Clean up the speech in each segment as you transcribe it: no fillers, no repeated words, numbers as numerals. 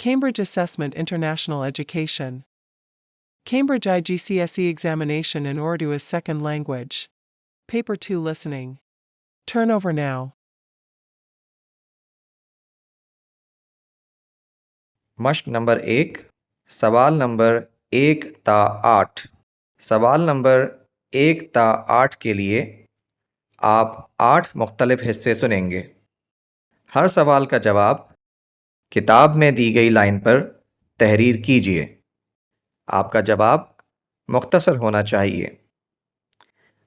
Cambridge Assessment International Education. Cambridge IGCSE examination in Urdu as second language. Paper 2 listening. Turn over now. مشق number 1 سوال number 1 تا 8 سوال number 1 تا 8 کے لیے آپ 8 مختلف حصے سنیں گے۔ ہر سوال کا جواب کتاب میں دی گئی لائن پر تحریر کیجیے۔ آپ کا جواب مختصر ہونا چاہیے۔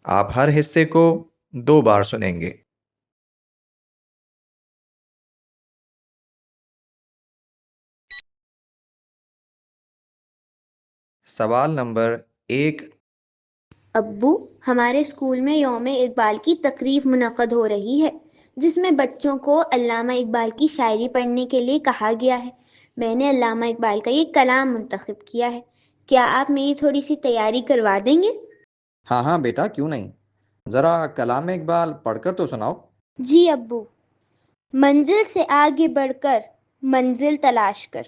آپ ہر حصے کو 2 بار سنیں گے۔ سوال نمبر 1 ابو، ہمارے اسکول میں یوم اقبال کی تقریب منعقد ہو رہی ہے جس میں بچوں کو علامہ اقبال کی شاعری پڑھنے کے لیے کہا گیا ہے۔ میں نے علامہ اقبال کا یہ کلام منتخب کیا ہے، کیا آپ میری تھوڑی سی تیاری کروا دیں گے؟ ہاں بیٹا، کیوں نہیں، ذرا کلام اقبال پڑھ کر تو سناؤ۔ جی ابو۔ منزل سے آگے بڑھ کر منزل تلاش کر،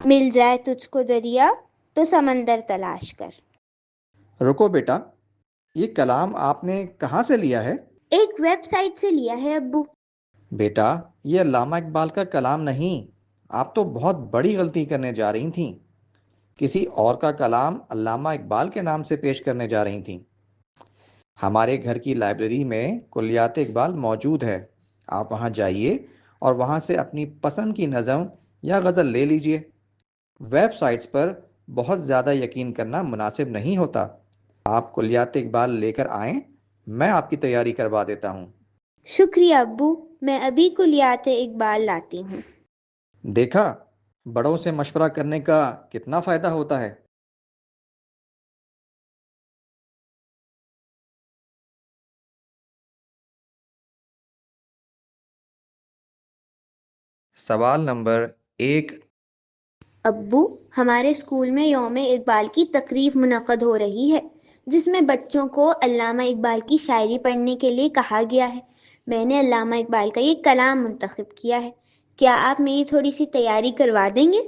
مل جائے تجھ کو دریا تو سمندر تلاش کر۔ رکو بیٹا، یہ کلام آپ نے کہاں سے لیا ہے؟ ایک ویب سائٹ سے لیا ہے ابو۔ بیٹا، یہ علامہ اقبال کا کلام نہیں، آپ تو بہت بڑی غلطی کرنے جا رہی تھیں، کسی اور کا کلام علامہ اقبال کے نام سے پیش کرنے جا رہی تھیں۔ ہمارے گھر کی لائبریری میں کلیات اقبال موجود ہے، آپ وہاں جائیے اور وہاں سے اپنی پسند کی نظم یا غزل لے لیجئے۔ ویب سائٹس پر بہت زیادہ یقین کرنا مناسب نہیں ہوتا۔ آپ کلیات اقبال لے کر آئیں، میں آپ کی تیاری کروا دیتا ہوں۔ شکریہ ابو، میں ابھی کلیات اقبال لاتی ہوں۔ دیکھا، بڑوں سے مشورہ کرنے کا کتنا فائدہ ہوتا ہے۔ سوال نمبر 1 ابو، ہمارے اسکول میں یوم اقبال کی تقریب منعقد ہو رہی ہے جس میں بچوں کو علامہ اقبال کی شاعری پڑھنے کے لیے کہا گیا ہے۔ میں نے علامہ اقبال کا یہ کلام منتخب کیا ہے، کیا آپ میری تھوڑی سی تیاری کروا دیں گے؟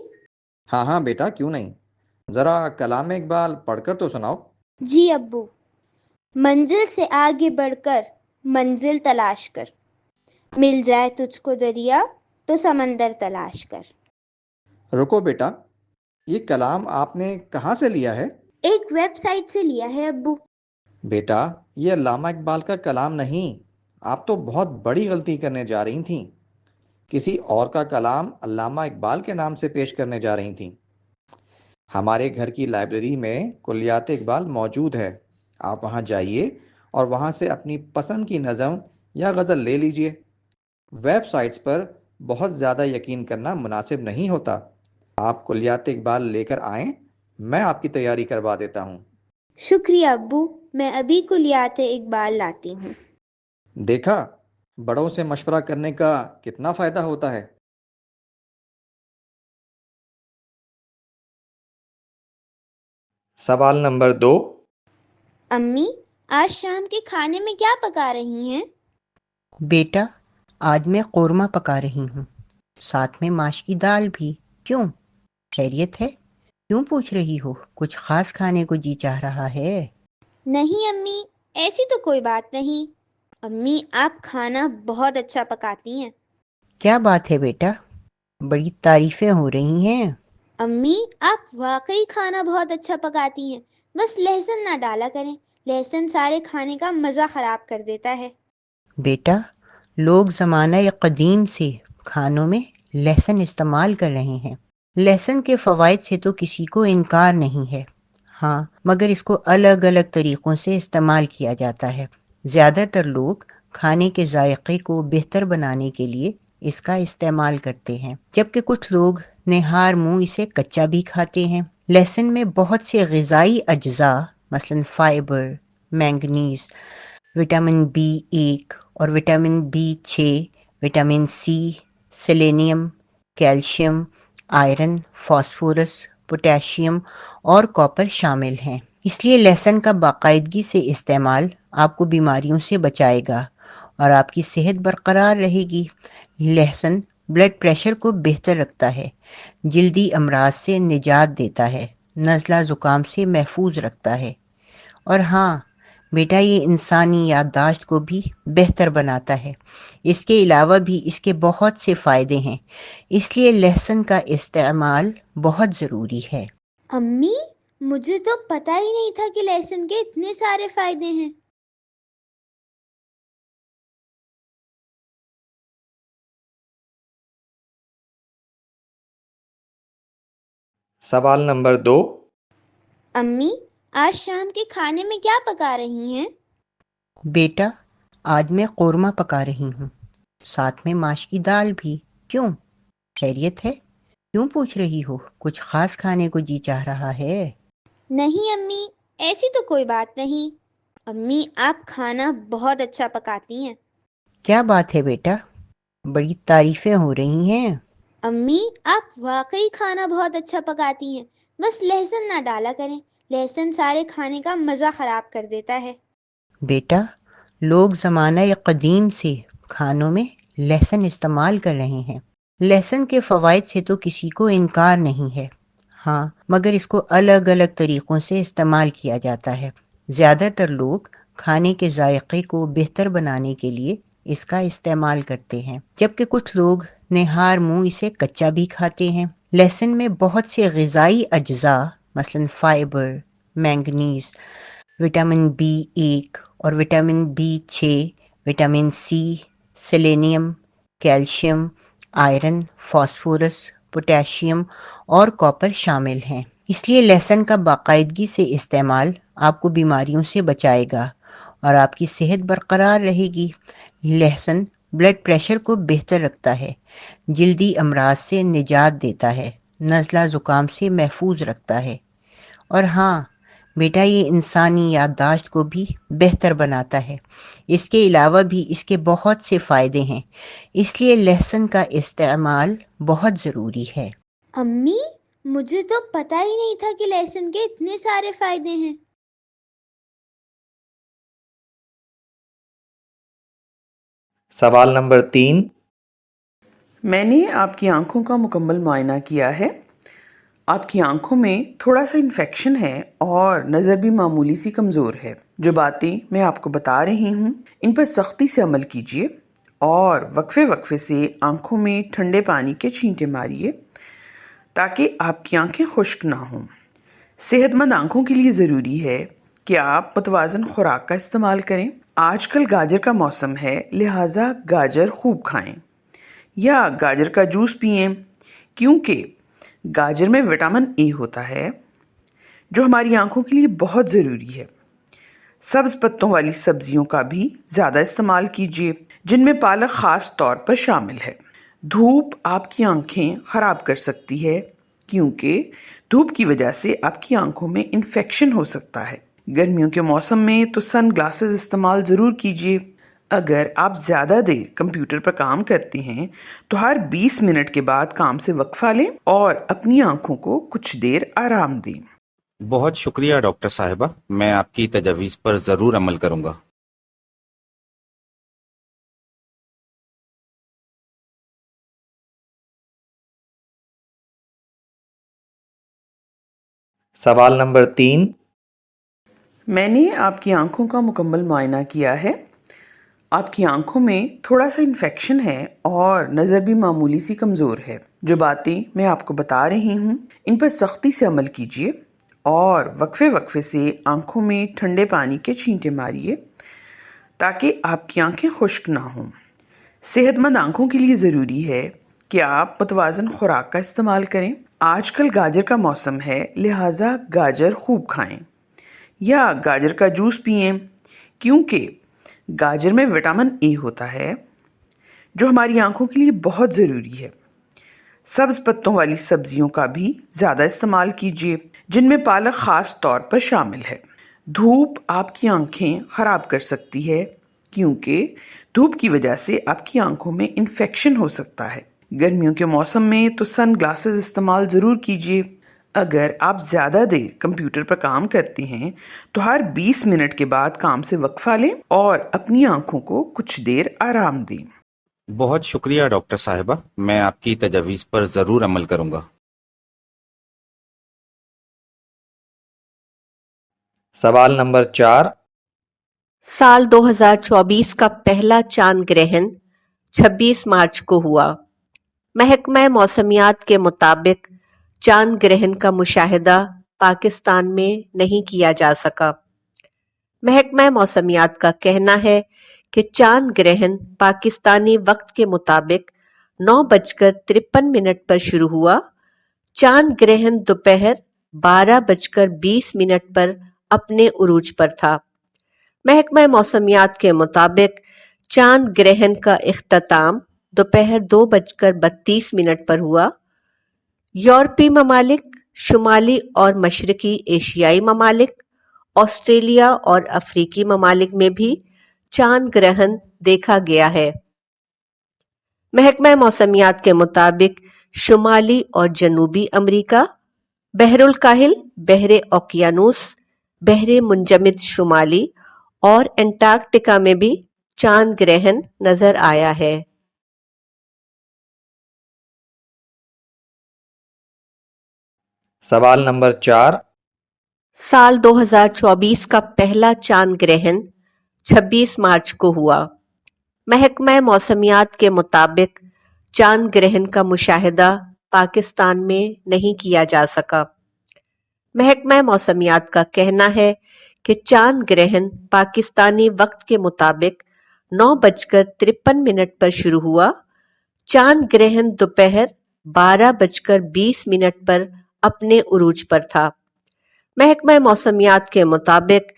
ہاں بیٹا، کیوں نہیں، ذرا کلام اقبال پڑھ کر تو سناؤ۔ جی ابو۔ منزل سے آگے بڑھ کر منزل تلاش کر، مل جائے تجھ کو دریا تو سمندر تلاش کر۔ رکو بیٹا، یہ کلام آپ نے کہاں سے لیا ہے؟ ایک ویب سائٹ سے لیا ہے ابو۔ بیٹا، یہ علامہ اقبال کا کلام نہیں، آپ تو بہت بڑی غلطی کرنے جا رہی تھیں، کسی اور کا کلام علامہ اقبال کے نام سے پیش کرنے جا رہی تھیں۔ ہمارے گھر کی لائبریری میں کلیات اقبال موجود ہے، آپ وہاں جائیے اور وہاں سے اپنی پسند کی نظم یا غزل لے لیجئے۔ ویب سائٹس پر بہت زیادہ یقین کرنا مناسب نہیں ہوتا۔ آپ کلیات اقبال لے کر آئیں، میں آپ کی تیاری کروا دیتا ہوں۔ شکریہ ابو، میں ابھی کلیات اقبال لاتی ہوں۔ دیکھا، بڑوں سے مشورہ کرنے کا کتنا فائدہ ہوتا ہے۔ سوال نمبر 2 امی، آج شام کے کھانے میں کیا پکا رہی ہیں؟ بیٹا، آج میں قورمہ پکا رہی ہوں، ساتھ میں ماش کی دال بھی۔ کیوں، خیریت ہے؟ کیوں پوچھ رہی ہو؟ کچھ خاص کھانے کو جی چاہ رہا ہے؟ نہیں امی، ایسی تو کوئی بات نہیں۔ امی، آپ کھانا بہت اچھا پکاتی ہیں۔ کیا بات ہے بیٹا، بڑی تعریفیں ہو رہی ہیں۔ امی، آپ واقعی کھانا بہت اچھا پکاتی ہیں، بس لہسن نہ ڈالا کریں، لہسن سارے کھانے کا مزہ خراب کر دیتا ہے۔ بیٹا، لوگ زمانہ قدیم سے کھانوں میں لہسن استعمال کر رہے ہیں۔ لہسن کے فوائد سے تو کسی کو انکار نہیں ہے، ہاں مگر اس کو الگ الگ طریقوں سے استعمال کیا جاتا ہے۔ زیادہ تر لوگ کھانے کے ذائقے کو بہتر بنانے کے لیے اس کا استعمال کرتے ہیں، جبکہ کچھ لوگ نہار منہ اسے کچا بھی کھاتے ہیں۔ لہسن میں بہت سے غذائی اجزاء مثلا فائبر، مینگنیز، وٹامن B1 اور vitamin B6، vitamin C، selenium, calcium, iron, phosphorus, potassium اور کاپر شامل ہیں۔ اس لیے لہسن کا باقاعدگی سے استعمال آپ کو بیماریوں سے بچائے گا اور آپ کی صحت برقرار رہے گی۔ لہسن بلڈ پریشر کو بہتر رکھتا ہے، جلدی امراض سے نجات دیتا ہے، نزلہ زکام سے محفوظ رکھتا ہے، اور ہاں بیٹا یہ انسانی یادداشت کو بھی بہتر بناتا ہے۔ اس کے علاوہ بھی اس کے بہت سے فائدے ہیں، اس لیے لہسن کا استعمال بہت ضروری ہے۔ امی، مجھے تو پتہ ہی نہیں تھا کہ لہسن کے اتنے سارے فائدے ہیں۔ سوال نمبر 2۔ امی، آج شام کے کھانے میں کیا پکا رہی ہیں؟ بیٹا آج میں قورمہ پکا رہی ہوں، ساتھ میں ماش کی دال بھی۔ کیوں، خیریت ہے؟ کیوں پوچھ رہی ہو؟ کچھ خاص کھانے کو جی چاہ رہا ہے؟ نہیں امی، ایسی تو کوئی بات نہیں۔ امی، آپ کھانا بہت اچھا پکاتی ہیں۔ کیا بات ہے بیٹا، بڑی تعریفیں ہو رہی ہیں۔ امی، آپ واقعی کھانا بہت اچھا پکاتی ہیں، بس لہسن نہ ڈالا کریں، لہسن سارے کھانے کا مزہ خراب کر دیتا ہے۔ بیٹا لوگ زمانہ قدیم سے کھانوں میں لہسن استعمال کر رہے ہیں۔ لہسن کے فوائد سے تو کسی کو انکار نہیں ہے، ہاں مگر اس کو الگ الگ طریقوں سے استعمال کیا جاتا ہے۔ زیادہ تر لوگ کھانے کے ذائقے کو بہتر بنانے کے لیے اس کا استعمال کرتے ہیں، جبکہ کچھ لوگ نہار منہ اسے کچا بھی کھاتے ہیں۔ لہسن میں بہت سے غذائی اجزاء مثلا فائبر، مینگنیز، وٹامن B1 اور vitamin B6، vitamin C، selenium, calcium, iron, phosphorus, potassium اور کاپر شامل ہیں۔ اس لیے لہسن کا باقاعدگی سے استعمال آپ کو بیماریوں سے بچائے گا اور آپ کی صحت برقرار رہے گی۔ لہسن بلڈ پریشر کو بہتر رکھتا ہے، جلدی امراض سے نجات دیتا ہے، نزلہ زکام سے محفوظ رکھتا ہے، اور ہاں بیٹا یہ انسانی یادداشت کو بھی بہتر بناتا ہے۔ اس کے علاوہ بھی اس کے بہت سے فائدے ہیں، اس لیے لہسن کا استعمال بہت ضروری ہے۔ امی، مجھے تو پتہ ہی نہیں تھا کہ لہسن کے اتنے سارے فائدے ہیں۔ سوال نمبر 3۔ میں نے آپ کی آنکھوں کا مکمل معائنہ کیا ہے۔ آپ کی آنکھوں میں تھوڑا سا انفیکشن ہے اور نظر بھی معمولی سی کمزور ہے۔ جو باتیں میں آپ کو بتا رہی ہوں ان پر سختی سے عمل کیجیے اور وقفے وقفے سے آنکھوں میں ٹھنڈے پانی کے چھینٹے ماریے تاکہ آپ کی آنکھیں خشک نہ ہوں۔ صحت مند آنکھوں کے لیے ضروری ہے کہ آپ متوازن خوراک کا استعمال کریں۔ آج کل گاجر کا موسم ہے، لہٰذا گاجر خوب کھائیں یا گاجر کا جوس پئیں، کیونکہ گاجر میں وٹامن A ہوتا ہے جو ہماری آنکھوں کے لیے بہت ضروری ہے۔ سبز پتوں والی سبزیوں کا بھی زیادہ استعمال کیجیے، جن میں پالک خاص طور پر شامل ہے۔ دھوپ آپ کی آنکھیں خراب کر سکتی ہے، کیونکہ دھوپ کی وجہ سے آپ کی آنکھوں میں انفیکشن ہو سکتا ہے۔ گرمیوں کے موسم میں تو سن گلاسز استعمال ضرور کیجیے۔ اگر آپ زیادہ دیر کمپیوٹر پر کام کرتے ہیں تو ہر 20 منٹ کے بعد کام سے وقفہ لیں اور اپنی آنکھوں کو کچھ دیر آرام دیں۔ بہت شکریہ ڈاکٹر صاحبہ، میں آپ کی تجاویز پر ضرور عمل کروں گا۔ سوال نمبر 3۔ میں نے آپ کی آنکھوں کا مکمل معائنہ کیا ہے۔ آپ کی آنکھوں میں تھوڑا سا انفیکشن ہے اور نظر بھی معمولی سی کمزور ہے۔ جو باتیں میں آپ کو بتا رہی ہوں ان پر سختی سے عمل کیجیے اور وقفے وقفے سے آنکھوں میں ٹھنڈے پانی کے چھینٹے ماریے تاکہ آپ کی آنکھیں خشک نہ ہوں۔ صحت مند آنکھوں کے لیے ضروری ہے کہ آپ متوازن خوراک کا استعمال کریں۔ آج کل گاجر کا موسم ہے، لہٰذا گاجر خوب کھائیں یا گاجر کا جوس پئیں، کیونکہ گاجر میں وٹامن A ہوتا ہے جو ہماری آنکھوں کے لیے بہت ضروری ہے۔ سبز پتوں والی سبزیوں کا بھی زیادہ استعمال کیجیے، جن میں پالک خاص طور پر شامل ہے۔ دھوپ آپ کی آنکھیں خراب کر سکتی ہے، کیونکہ دھوپ کی وجہ سے آپ کی آنکھوں میں انفیکشن ہو سکتا ہے۔ گرمیوں کے موسم میں تو سن گلاسز استعمال ضرور کیجیے۔ اگر آپ زیادہ دیر کمپیوٹر پر کام کرتے ہیں تو ہر 20 منٹ کے بعد کام سے وقفہ لیں اور اپنی آنکھوں کو کچھ دیر آرام دیں۔ بہت شکریہ ڈاکٹر صاحبہ، میں آپ کی تجاویز پر ضرور عمل کروں گا۔ سوال نمبر 4۔ سال 2024 کا پہلا چاند گرہن 26 مارچ کو ہوا۔ محکمہ موسمیات کے مطابق چاند گرہن کا مشاہدہ پاکستان میں نہیں کیا جا سکا۔ محکمہ موسمیات کا کہنا ہے کہ چاند گرہن پاکستانی وقت کے مطابق 9:53 پر شروع ہوا۔ چاند گرہن دوپہر 12:20 پر اپنے عروج پر تھا۔ محکمہ موسمیات کے مطابق چاند گرہن کا اختتام دوپہر 2:32 پر ہوا۔ یورپی ممالک، شمالی اور مشرقی ایشیائی ممالک، آسٹریلیا اور افریقی ممالک میں بھی چاند گرہن دیکھا گیا ہے۔ محکمہ موسمیات کے مطابق شمالی اور جنوبی امریکہ، بحر الکاہل، بحر اوقیانوس، بحر منجمد شمالی اور انٹارکٹیکا میں بھی چاند گرہن نظر آیا ہے۔ سوال نمبر 4۔ سال 2024 کا پہلا چاند گرہن 26 مارچ کو ہوا۔ محکمہ موسمیات کے مطابق چاند گرہن کا مشاہدہ پاکستان میں نہیں کیا جا سکا۔ محکمہ موسمیات کا کہنا ہے کہ چاند گرہن پاکستانی وقت کے مطابق 9:53 پر شروع ہوا۔ چاند گرہن دوپہر 12:20 پر اپنے عروج پر تھا۔ محکمہ موسمیات کے مطابق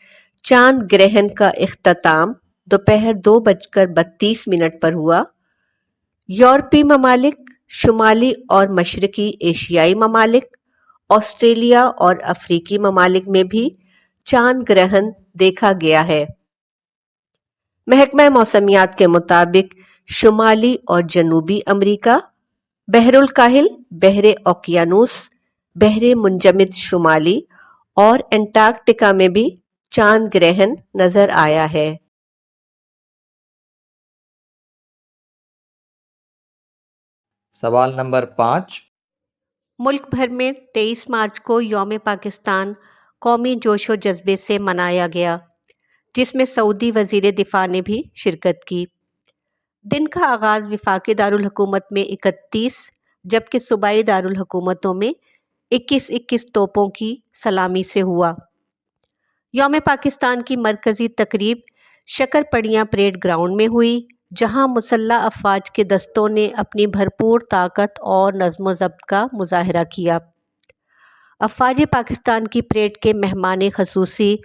چاند گرہن کا اختتام دوپہر 2:32 پر ہوا۔ یورپی ممالک، شمالی اور مشرقی ایشیائی ممالک، آسٹریلیا اور افریقی ممالک میں بھی چاند گرہن دیکھا گیا ہے۔ محکمہ موسمیات کے مطابق شمالی اور جنوبی امریکہ، بحر الکاہل، بحر اوقیانوس، بحر منجمد شمالی اور انٹارکٹیکا میں بھی چاند گرہن نظر آیا ہے۔ سوال نمبر 5۔ ملک بھر میں 23 مارچ کو یوم پاکستان قومی جوش و جذبے سے منایا گیا، جس میں سعودی وزیر دفاع نے بھی شرکت کی۔ دن کا آغاز وفاقی دارالحکومت میں 31 جبکہ صوبائی دارالحکومتوں میں 21 توپوں کی سلامی سے ہوا۔ یوم پاکستان کی مرکزی تقریب شکر پڑیاں پریڈ گراؤنڈ میں ہوئی، جہاں مسلح افواج کے دستوں نے اپنی بھرپور طاقت اور نظم و ضبط کا مظاہرہ کیا۔ افواج پاکستان کی پریڈ کے مہمان خصوصی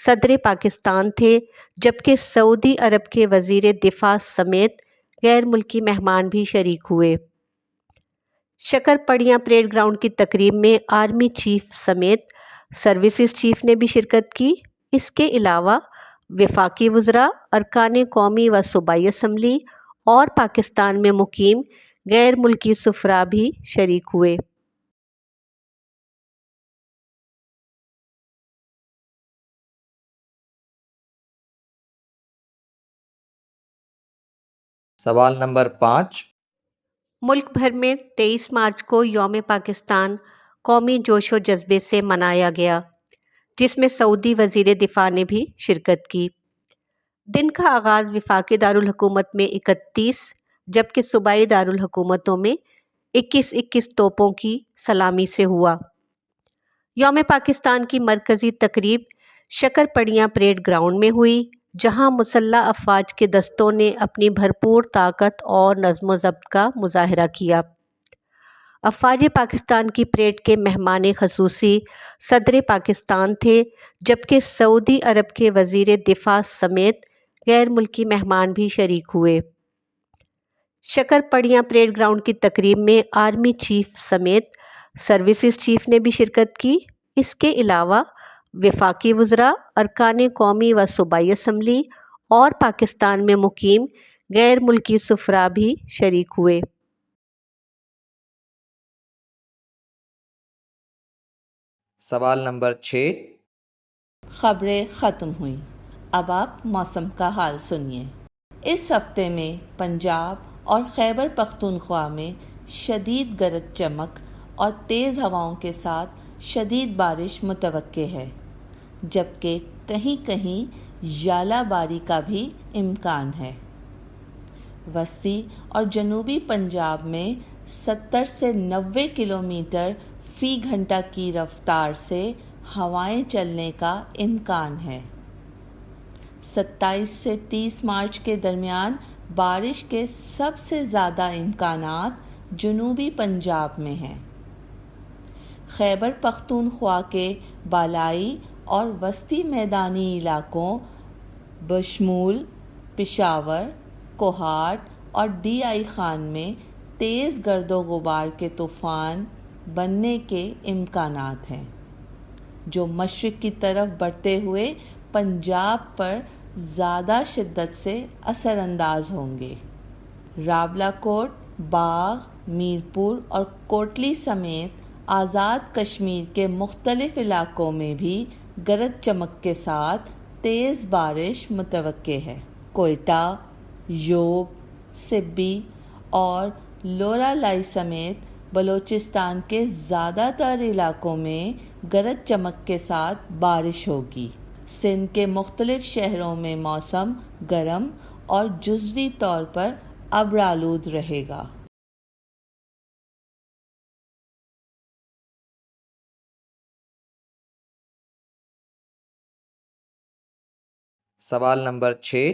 صدر پاکستان تھے، جبکہ سعودی عرب کے وزیر دفاع سمیت غیر ملکی مہمان بھی شریک ہوئے۔ شکر پڑیاں پریڈ گراؤنڈ کی تقریب میں آرمی چیف سمیت سروسز چیف نے بھی شرکت کی۔ اس کے علاوہ وفاقی وزراء، ارکان قومی و صوبائی اسمبلی اور پاکستان میں مقیم غیر ملکی سفراء بھی شریک ہوئے۔ سوال نمبر 5۔ ملک بھر میں 23 مارچ کو یوم پاکستان قومی جوش و جذبے سے منایا گیا، جس میں سعودی وزیر دفاع نے بھی شرکت کی۔ دن کا آغاز وفاقی دارالحکومت میں 31 جبکہ صوبائی دارالحکومتوں میں 21 توپوں کی سلامی سے ہوا۔ یوم پاکستان کی مرکزی تقریب شکر پڑیاں پریڈ گراؤنڈ میں ہوئی، جہاں مسلح افواج کے دستوں نے اپنی بھرپور طاقت اور نظم و ضبط کا مظاہرہ کیا۔ افواج پاکستان کی پریڈ کے مہمان خصوصی صدر پاکستان تھے، جبکہ سعودی عرب کے وزیر دفاع سمیت غیر ملکی مہمان بھی شریک ہوئے۔ شکر پڑیاں پریڈ گراؤنڈ کی تقریب میں آرمی چیف سمیت سروسز چیف نے بھی شرکت کی۔ اس کے علاوہ وفاقی وزراء، ارکان قومی و صوبائی اسمبلی اور پاکستان میں مقیم غیر ملکی سفراء بھی شریک ہوئے۔ سوال نمبر 6۔ خبریں ختم ہوئیں، اب آپ موسم کا حال سنیے۔ اس ہفتے میں پنجاب اور خیبر پختونخوا میں شدید گرج چمک اور تیز ہواؤں کے ساتھ شدید بارش متوقع ہے، جبکہ کہیں کہیں ژالہ باری کا بھی امکان ہے۔ وسطی اور جنوبی پنجاب میں 70 سے 90 کلومیٹر فی گھنٹہ کی رفتار سے ہوائیں چلنے کا امکان ہے۔ 27 سے 30 مارچ کے درمیان بارش کے سب سے زیادہ امکانات جنوبی پنجاب میں ہیں۔ خیبر پختونخوا کے بالائی اور وسطی میدانی علاقوں بشمول پشاور، کوہاٹ اور ڈی آئی خان میں تیز گرد و غبار کے طوفان بننے کے امکانات ہیں، جو مشرق کی طرف بڑھتے ہوئے پنجاب پر زیادہ شدت سے اثر انداز ہوں گے۔ راولاکوٹ، باغ، میرپور اور کوٹلی سمیت آزاد کشمیر کے مختلف علاقوں میں بھی گرج چمک کے ساتھ تیز بارش متوقع ہے۔ کوئٹہ، یوب، سبی اور لورا لائی سمیت بلوچستان کے زیادہ تر علاقوں میں گرج چمک کے ساتھ بارش ہوگی۔ سندھ کے مختلف شہروں میں موسم گرم اور جزوی طور پر ابرآلود رہے گا۔ سوال نمبر 6۔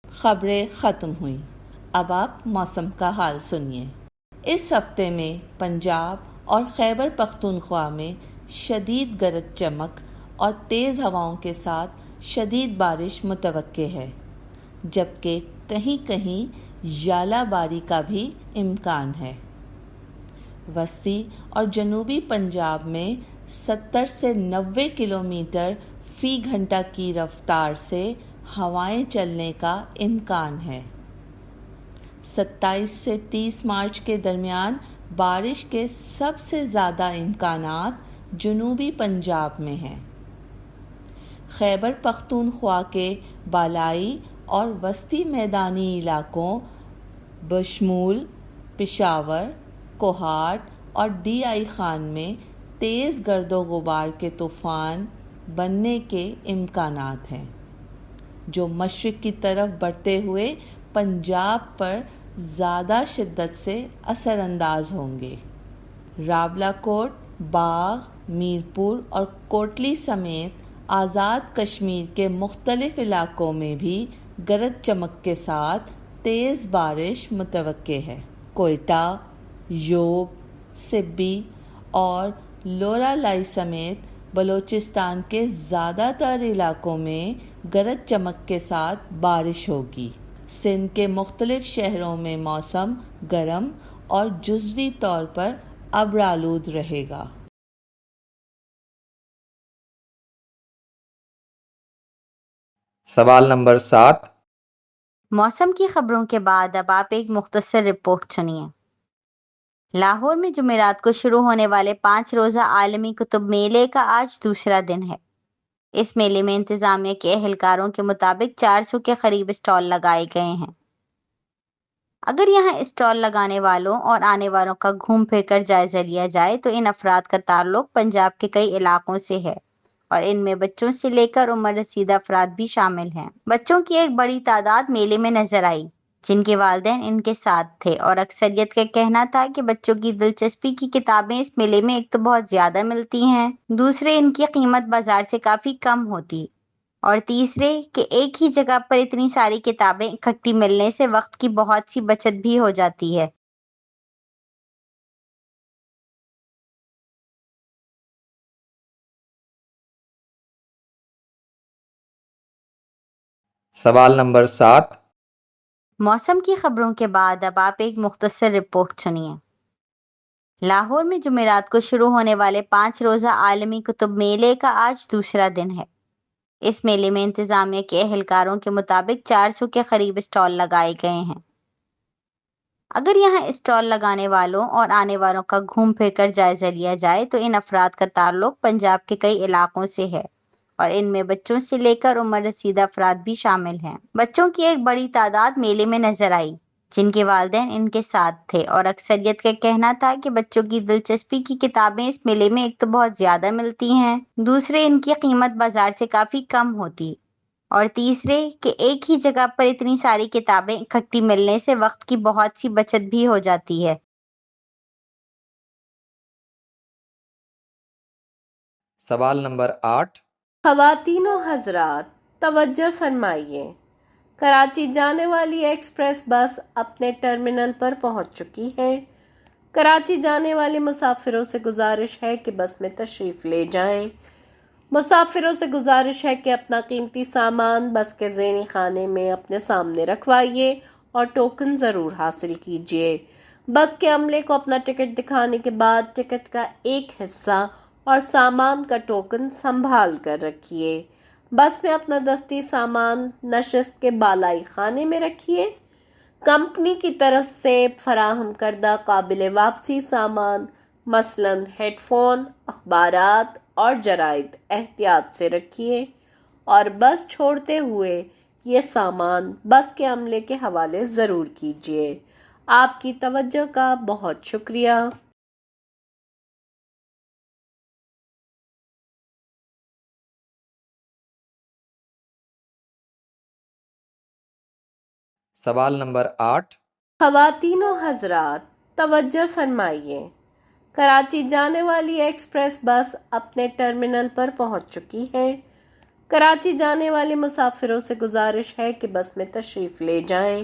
خبریں ختم ہوئیں، اب آپ موسم کا حال سنیے۔ اس ہفتے میں پنجاب اور خیبر پختونخوا میں شدید گرج چمک اور تیز ہواؤں کے ساتھ شدید بارش متوقع ہے، جبکہ کہیں کہیں ژالہ باری کا بھی امکان ہے۔ وسطی اور جنوبی پنجاب میں 70 سے 90 کلومیٹر فی گھنٹہ کی رفتار سے ہوائیں چلنے کا امکان ہے۔ 27 سے 30 مارچ کے درمیان بارش کے سب سے زیادہ امکانات جنوبی پنجاب میں ہیں۔ خیبر پختونخوا کے بالائی اور وسطی میدانی علاقوں بشمول پشاور، کوہاٹ اور ڈی آئی خان میں تیز گرد و غبار کے طوفان بننے کے امکانات ہیں، جو مشرق کی طرف بڑھتے ہوئے پنجاب پر زیادہ شدت سے اثر انداز ہوں گے۔ راولاکوٹ، باغ، میرپور اور کوٹلی سمیت آزاد کشمیر کے مختلف علاقوں میں بھی گرج چمک کے ساتھ تیز بارش متوقع ہے۔ کوئٹہ، یوب، سبی اور لورا لائی سمیت بلوچستان کے زیادہ تر علاقوں میں گرج چمک کے ساتھ بارش ہوگی۔ سندھ کے مختلف شہروں میں موسم گرم اور جزوی طور پر ابرآلود رہے گا۔ سوال نمبر 7۔ موسم کی خبروں کے بعد اب آپ ایک مختصر رپورٹ سنیے۔ لاہور میں جمعرات کو شروع ہونے والے 5 روزہ عالمی کتب میلے کا آج دوسرا دن ہے۔ اس میلے میں انتظامیہ کے اہلکاروں کے مطابق 400 کے قریب اسٹال لگائے گئے ہیں۔ اگر یہاں اسٹال لگانے والوں اور آنے والوں کا گھوم پھر کر جائزہ لیا جائے تو ان افراد کا تعلق پنجاب کے کئی علاقوں سے ہے اور ان میں بچوں سے لے کر عمر رسیدہ افراد بھی شامل ہیں۔ بچوں کی ایک بڑی تعداد میلے میں نظر آئی، جن کے والدین ان کے ساتھ تھے، اور اکثریت کا کہنا تھا کہ بچوں کی دلچسپی کی کتابیں اس میلے میں ایک تو بہت زیادہ ملتی ہیں، دوسرے ان کی قیمت بازار سے کافی کم ہوتی، اور تیسرے کہ ایک ہی جگہ پر اتنی ساری کتابیں اکٹھی ملنے سے وقت کی بہت سی بچت بھی ہو جاتی ہے۔ سوال نمبر 7۔ موسم کی خبروں کے بعد اب آپ ایک مختصر رپورٹ سنیے۔ لاہور میں جمعرات کو شروع ہونے والے 5 روزہ عالمی کتب میلے کا آج دوسرا دن ہے۔ اس میلے میں انتظامیہ کے اہلکاروں کے مطابق 400 کے قریب اسٹال لگائے گئے ہیں۔ اگر یہاں اسٹال لگانے والوں اور آنے والوں کا گھوم پھر کر جائزہ لیا جائے تو ان افراد کا تعلق پنجاب کے کئی علاقوں سے ہے اور ان میں بچوں سے لے کر عمر رسیدہ افراد بھی شامل ہیں۔ بچوں کی ایک بڑی تعداد میلے میں نظر آئی، جن کے والدین ان کے ساتھ تھے، اور اکثریت کا کہنا تھا کہ بچوں کی دلچسپی کی کتابیں اس میلے میں ایک تو بہت زیادہ ملتی ہیں، دوسرے ان کی قیمت بازار سے کافی کم ہوتی، اور تیسرے کہ ایک ہی جگہ پر اتنی ساری کتابیں اکٹھی ملنے سے وقت کی بہت سی بچت بھی ہو جاتی ہے۔ سوال نمبر 8۔ خواتین و حضرات توجہ فرمائیے، کراچی جانے والی ایکسپریس بس اپنے ٹرمینل پر پہنچ چکی ہے۔ کراچی جانے والے مسافروں سے گزارش ہے کہ بس میں تشریف لے جائیں۔ مسافروں سے گزارش ہے کہ اپنا قیمتی سامان بس کے ذہنی خانے میں اپنے سامنے رکھوائیے اور ٹوکن ضرور حاصل کیجیے۔ بس کے عملے کو اپنا ٹکٹ دکھانے کے بعد ٹکٹ کا ایک حصہ اور سامان کا ٹوکن سنبھال کر رکھیے۔ بس میں اپنا دستی سامان نشست کے بالائی خانے میں رکھیے۔ کمپنی کی طرف سے فراہم کردہ قابل واپسی سامان مثلاً ہیڈ فون، اخبارات اور جرائد احتیاط سے رکھیے، اور بس چھوڑتے ہوئے یہ سامان بس کے عملے کے حوالے ضرور کیجیے۔ آپ کی توجہ کا بہت شکریہ۔ سوال نمبر 8۔ خواتین و حضرات توجہ فرمائیے، کراچی جانے والی ایکسپریس بس اپنے ٹرمینل پر پہنچ چکی ہے۔ کراچی جانے والے مسافروں سے گزارش ہے کہ بس میں تشریف لے جائیں۔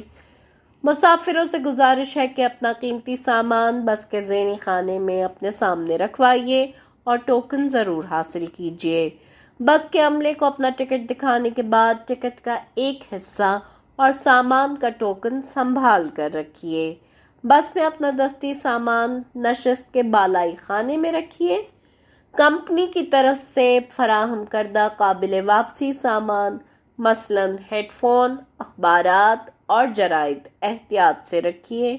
مسافروں سے گزارش ہے کہ اپنا قیمتی سامان بس کے ذہنی خانے میں اپنے سامنے رکھوائیے اور ٹوکن ضرور حاصل کیجیے۔ بس کے عملے کو اپنا ٹکٹ دکھانے کے بعد ٹکٹ کا ایک حصہ اور سامان کا ٹوکن سنبھال کر رکھیے۔ بس میں اپنا دستی سامان نشست کے بالائی خانے میں رکھیے۔ کمپنی کی طرف سے فراہم کردہ قابل واپسی سامان مثلاً ہیڈ فون، اخبارات اور جرائد احتیاط سے رکھیے،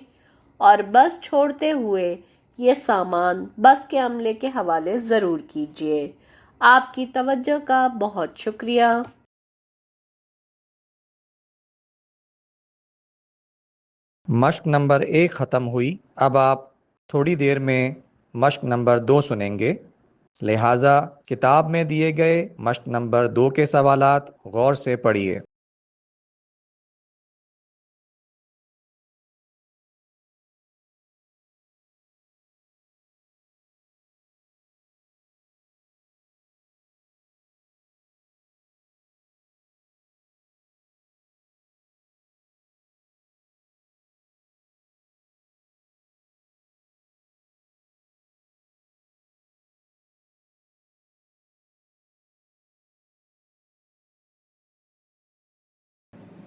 اور بس چھوڑتے ہوئے یہ سامان بس کے عملے کے حوالے ضرور کیجیے۔ آپ کی توجہ کا بہت شکریہ۔ مشق نمبر 1 ختم ہوئی۔ اب آپ تھوڑی دیر میں مشق نمبر 2 سنیں گے، لہٰذا کتاب میں دیے گئے مشق نمبر 2 کے سوالات غور سے پڑھیے۔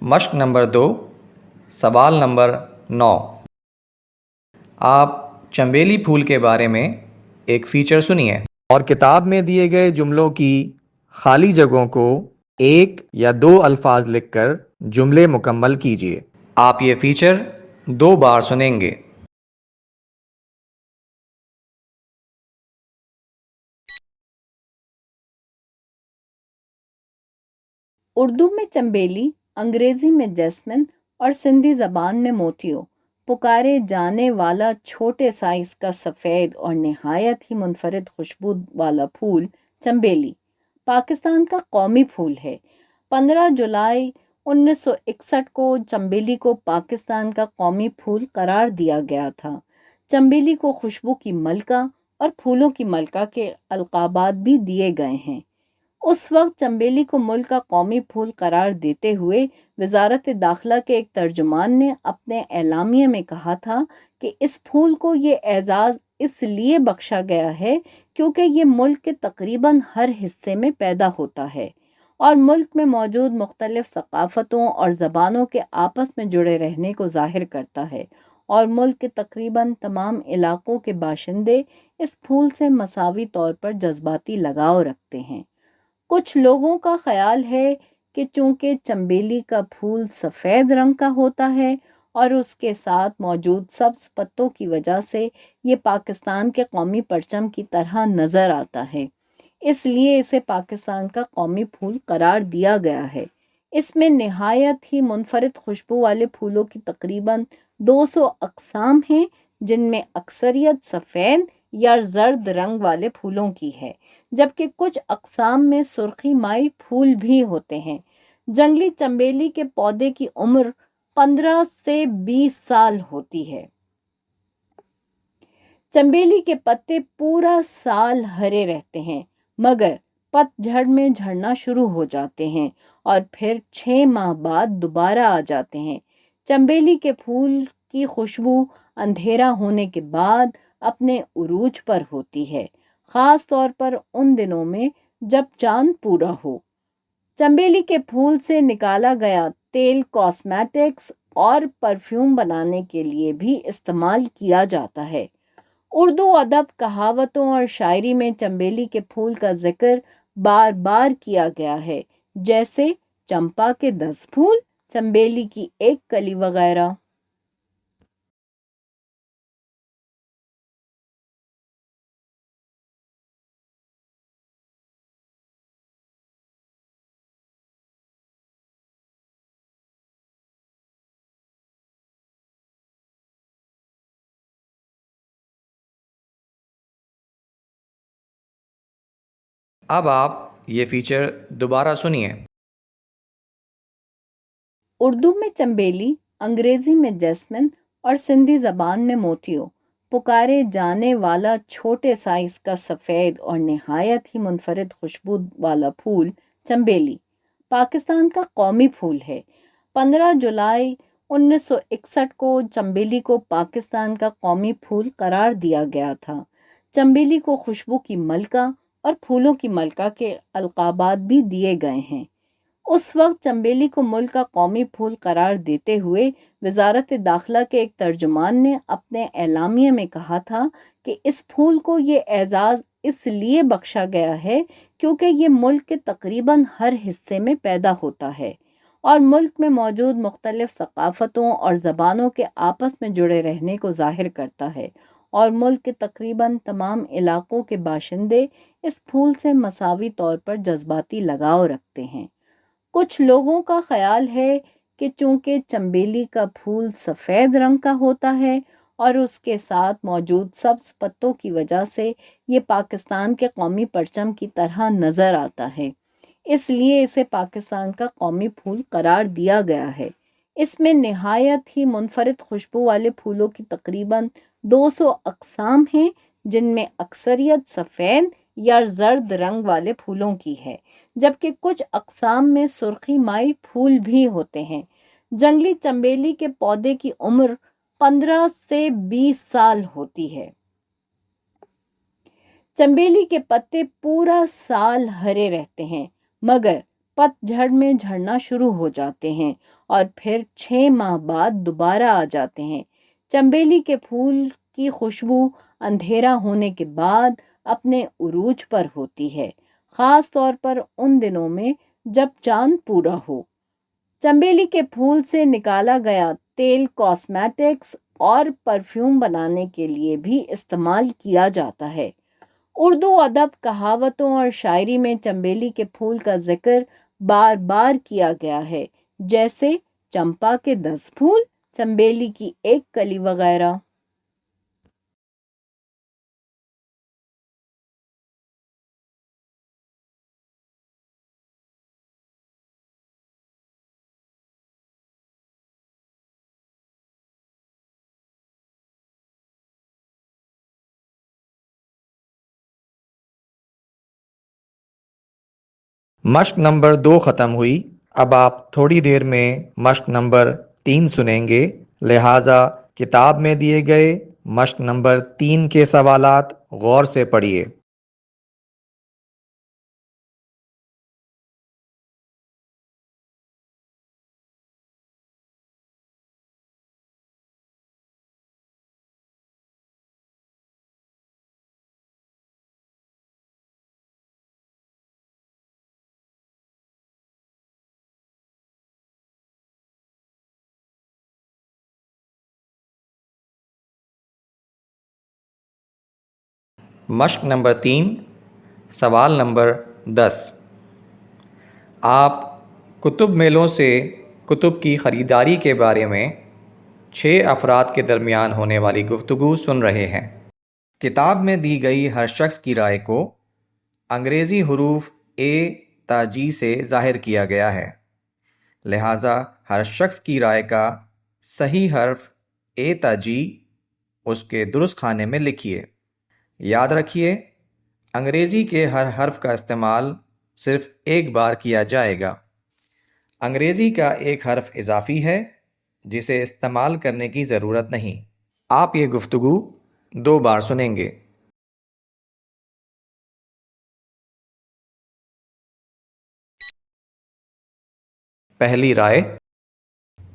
مشق نمبر 2، سوال نمبر 9۔ آپ چنبیلی پھول کے بارے میں ایک فیچر سنیے اور کتاب میں دیے گئے جملوں کی خالی جگہوں کو 1 یا 2 الفاظ لکھ کر جملے مکمل کیجیے۔ آپ یہ فیچر 2 بار سنیں گے۔ اردو میں چنبیلی، انگریزی میں جیسمن اور سندھی زبان میں موتیو پکارے جانے والا چھوٹے سائز کا سفید اور نہایت ہی منفرد خوشبو والا پھول چنبیلی پاکستان کا قومی پھول ہے۔ 15 جولائی 1961 کو چنبیلی کو پاکستان کا قومی پھول قرار دیا گیا تھا۔ چنبیلی کو خوشبو کی ملکہ اور پھولوں کی ملکہ کے القابات بھی دیے گئے ہیں۔ اس وقت چنبیلی کو ملک کا قومی پھول قرار دیتے ہوئے وزارت داخلہ کے ایک ترجمان نے اپنے اعلامیے میں کہا تھا کہ اس پھول کو یہ اعزاز اس لیے بخشا گیا ہے کیونکہ یہ ملک کے تقریباً ہر حصے میں پیدا ہوتا ہے اور ملک میں موجود مختلف ثقافتوں اور زبانوں کے آپس میں جڑے رہنے کو ظاہر کرتا ہے، اور ملک کے تقریباً تمام علاقوں کے باشندے اس پھول سے مساوی طور پر جذباتی لگاؤ رکھتے ہیں۔ کچھ لوگوں کا خیال ہے کہ چونکہ چنبیلی کا پھول سفید رنگ کا ہوتا ہے اور اس کے ساتھ موجود سبز پتوں کی وجہ سے یہ پاکستان کے قومی پرچم کی طرح نظر آتا ہے، اس لیے اسے پاکستان کا قومی پھول قرار دیا گیا ہے۔ اس میں نہایت ہی منفرد خوشبو والے پھولوں کی تقریباً 200 اقسام ہیں، جن میں اکثریت سفید یا زرد رنگ والے پھولوں کی ہے، جبکہ کچھ اقسام میں سرخی مائی پھول بھی ہوتے ہیں۔ جنگلی چنبیلی کے پودے کی عمر 15 سے 20 سال ہوتی ہے۔ چنبیلی کے پتے پورا سال ہرے رہتے ہیں، مگر پت جھڑ میں جھڑنا شروع ہو جاتے ہیں اور پھر 6 ماہ بعد دوبارہ آ جاتے ہیں۔ چنبیلی کے پھول کی خوشبو اندھیرا ہونے کے بعد اپنے عروج پر ہوتی ہے، خاص طور پر ان دنوں میں جب چاند پورا ہو۔ چنبیلی کے پھول سے نکالا گیا تیل کاسمیٹکس اور پرفیوم بنانے کے لیے بھی استعمال کیا جاتا ہے۔ اردو ادب، کہاوتوں اور شاعری میں چنبیلی کے پھول کا ذکر بار بار کیا گیا ہے، جیسے چمپا کے 10 پھول، چنبیلی کی 1 کلی وغیرہ۔ اب آپ یہ فیچر دوبارہ سنیے۔ اردو میں چنبیلی، انگریزی میں جیسمن اور سندھی زبان میں موتیو پکارے جانے والا چھوٹے سائز کا سفید اور نہایت ہی منفرد خوشبو والا پھول چنبیلی پاکستان کا قومی پھول ہے۔ 15 جولائی 1961 کو چنبیلی کو پاکستان کا قومی پھول قرار دیا گیا تھا۔ چنبیلی کو خوشبو کی ملکہ اور پھولوں کی ملکہ کے القابات بھی دیے گئے ہیں۔ اس وقت چنبیلی کو ملک کا قومی پھول قرار دیتے ہوئے وزارت داخلہ کے ایک ترجمان نے اپنے اعلامیے میں کہا تھا کہ اس پھول کو یہ اعزاز اس لیے بخشا گیا ہے کیونکہ یہ ملک کے تقریباً ہر حصے میں پیدا ہوتا ہے اور ملک میں موجود مختلف ثقافتوں اور زبانوں کے آپس میں جڑے رہنے کو ظاہر کرتا ہے، اور ملک کے تقریباً تمام علاقوں کے باشندے اس پھول سے مساوی طور پر جذباتی لگاؤ رکھتے ہیں۔ کچھ لوگوں کا خیال ہے کہ چونکہ چنبیلی کا پھول سفید رنگ کا ہوتا ہے اور اس کے ساتھ موجود سبز پتوں کی وجہ سے یہ پاکستان کے قومی پرچم کی طرح نظر آتا ہے، اس لیے اسے پاکستان کا قومی پھول قرار دیا گیا ہے۔ اس میں نہایت ہی منفرد خوشبو والے پھولوں کی تقریباً 200 اقسام ہیں، جن میں اکثریت سفید یا زرد رنگ والے پھولوں کی ہے، جبکہ کچھ اقسام میں سرخی مائی پھول بھی ہوتے ہیں۔ جنگلی چنبیلی کے پودے کی عمر 15 سے 20 سال ہوتی ہے۔ چنبیلی کے پتے پورا سال ہرے رہتے ہیں، مگر پت جھڑ میں جھڑنا شروع ہو جاتے ہیں اور پھر 6 ماہ بعد دوبارہ آ جاتے ہیں۔ چنبیلی کے پھول کی خوشبو اندھیرا ہونے کے بعد اپنے عروج پر ہوتی ہے، خاص طور پر ان دنوں میں جب چاند پورا ہو۔ چنبیلی کے پھول سے نکالا گیا تیل کاسمیٹکس اور پرفیوم بنانے کے لیے بھی استعمال کیا جاتا ہے۔ اردو ادب، کہاوتوں اور شاعری میں چنبیلی کے پھول کا ذکر بار بار کیا گیا ہے، جیسے چمپا کے 10 پھول، چنبیلی کی 1 کلی وغیرہ۔ مشق نمبر 2 ختم ہوئی۔ اب آپ تھوڑی دیر میں مشق نمبر 3 سنیں گے، لہٰذا کتاب میں دیے گئے مشق نمبر 3 کے سوالات غور سے پڑھیے۔ مشق نمبر 3، سوال نمبر 10۔ آپ کتب میلوں سے کتب کی خریداری کے بارے میں 6 افراد کے درمیان ہونے والی گفتگو سن رہے ہیں۔ کتاب میں دی گئی ہر شخص کی رائے کو انگریزی حروف A تا G سے ظاہر کیا گیا ہے، لہٰذا ہر شخص کی رائے کا صحیح حرف A تا G اس کے درست خانے میں لکھیے۔ یاد رکھیے، انگریزی کے ہر حرف کا استعمال صرف ایک بار کیا جائے گا۔ انگریزی کا ایک حرف اضافی ہے جسے استعمال کرنے کی ضرورت نہیں۔ آپ یہ گفتگو 2 بار سنیں گے۔ پہلی رائے: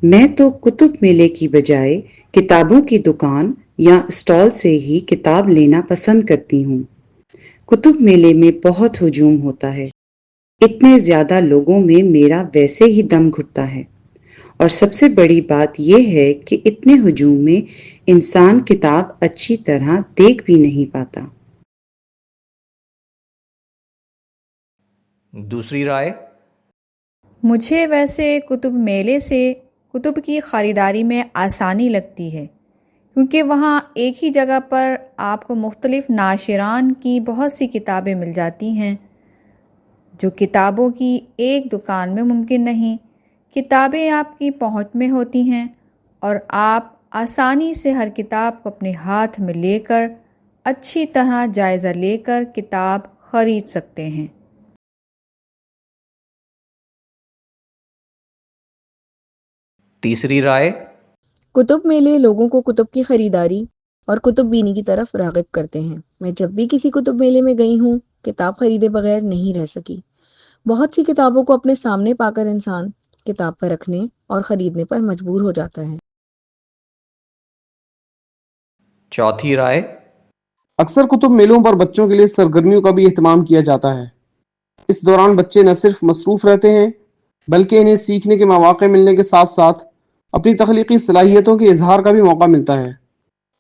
میں تو کتب میلے کی بجائے کتابوں کی دکان یا اسٹال سے ہی کتاب لینا پسند کرتی ہوں۔ کتب میلے میں بہت ہجوم ہوتا ہے، اتنے زیادہ لوگوں میں میرا ویسے ہی دم گھٹتا ہے، اور سب سے بڑی بات یہ ہے کہ اتنے ہجوم میں انسان کتاب اچھی طرح دیکھ بھی نہیں پاتا۔ دوسری رائے: مجھے ویسے کتب میلے سے کتب کی خریداری میں آسانی لگتی ہے، کیونکہ وہاں ایک ہی جگہ پر آپ کو مختلف ناشران کی بہت سی کتابیں مل جاتی ہیں، جو کتابوں کی ایک دکان میں ممکن نہیں۔ کتابیں آپ کی پہنچ میں ہوتی ہیں اور آپ آسانی سے ہر کتاب کو اپنے ہاتھ میں لے کر اچھی طرح جائزہ لے کر کتاب خرید سکتے ہیں۔ تیسری رائے: کتب میلے لوگوں کو کتب کی خریداری اور کتب بینی کی طرف راغب کرتے ہیں۔ میں جب بھی کسی کتب میلے میں گئی ہوں، کتاب خریدے بغیر نہیں رہ سکی۔ بہت سی کتابوں کو اپنے سامنے پا کر انسان کتاب پر رکھنے اور خریدنے پر مجبور ہو جاتا ہے۔ چوتھی رائے: اکثر کتب میلوں پر بچوں کے لیے سرگرمیوں کا بھی اہتمام کیا جاتا ہے۔ اس دوران بچے نہ صرف مصروف رہتے ہیں بلکہ انہیں سیکھنے کے مواقع ملنے کے ساتھ ساتھ اپنی تخلیقی صلاحیتوں کے اظہار کا بھی موقع ملتا ہے۔